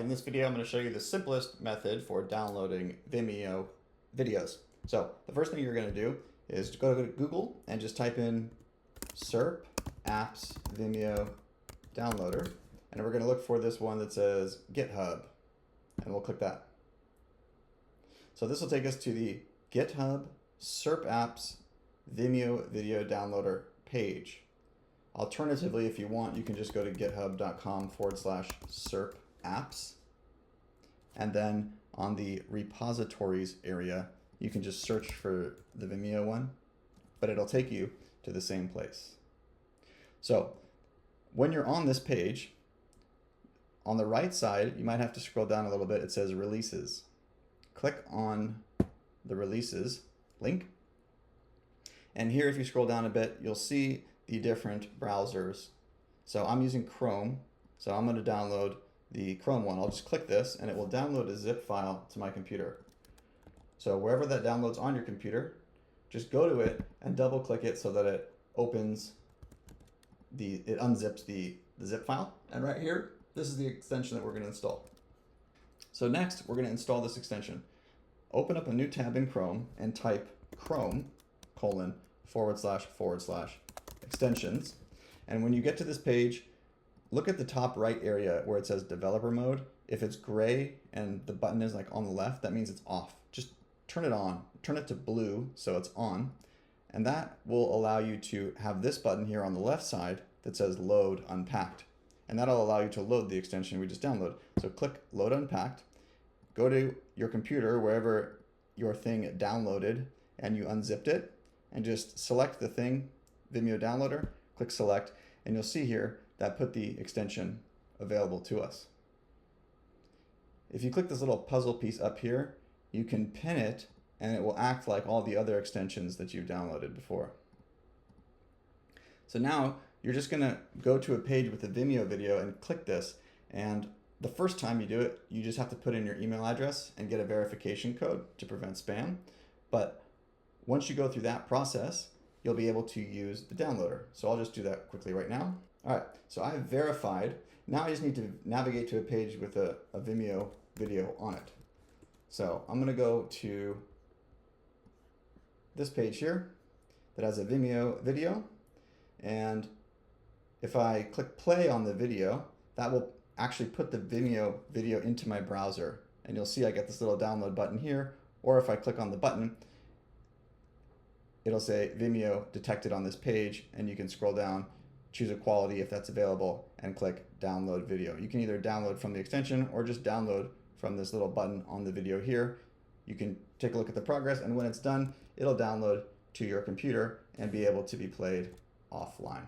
In this video, I'm going to show you the simplest method for downloading Vimeo videos. So the first thing you're going to do is go to Google and just type in SERP apps Vimeo downloader. And we're going to look for this one that says GitHub. And we'll click that. So this will take us to the GitHub SERP apps Vimeo video downloader page. Alternatively, if you want, you can just go to github.com/SERP apps. And then on the repositories area, you can just search for the Vimeo one, but it'll take you to the same place. So when you're on this page, on the right side, you might have to scroll down a little bit. It says releases. Click on the releases link. And here, if you scroll down a bit, you'll see the different browsers. So I'm using Chrome, so I'm going to download the Chrome one. I'll just click this and it will download a zip file to my computer. So wherever that downloads on your computer, just go to it and double click it so that it opens it unzips the zip file. And right here, this is the extension that we're going to install. So next, we're going to install this extension. Open up a new tab in Chrome and type Chrome://extensions. And when you get to this page, look at the top right area where it says developer mode. If it's gray and the button is like on the left, that means it's off. Just turn it on, turn it to blue so it's on. And that will allow you to have this button here on the left side that says load unpacked. And that'll allow you to load the extension we just downloaded. So click load unpacked, go to your computer, wherever your thing downloaded, and you unzipped it, and just select the thing, Vimeo downloader, click select, and you'll see here that put the extension available to us. If you click this little puzzle piece up here, you can pin it and it will act like all the other extensions that you've downloaded before. So now you're just gonna go to a page with a Vimeo video and click this, and the first time you do it, you just have to put in your email address and get a verification code to prevent spam. But once you go through that process, you'll be able to use the downloader. So I'll just do that quickly right now. All right, so I've verified. Now I just need to navigate to a page with a Vimeo video on it. So I'm gonna go to this page here that has a Vimeo video. And if I click play on the video, that will actually put the Vimeo video into my browser. And you'll see I get this little download button here, or if I click on the button, it'll say Vimeo detected on this page, and you can scroll down, choose a quality if that's available, and click download video. You can either download from the extension or just download from this little button on the video here. You can take a look at the progress, and when it's done, it'll download to your computer and be able to be played offline.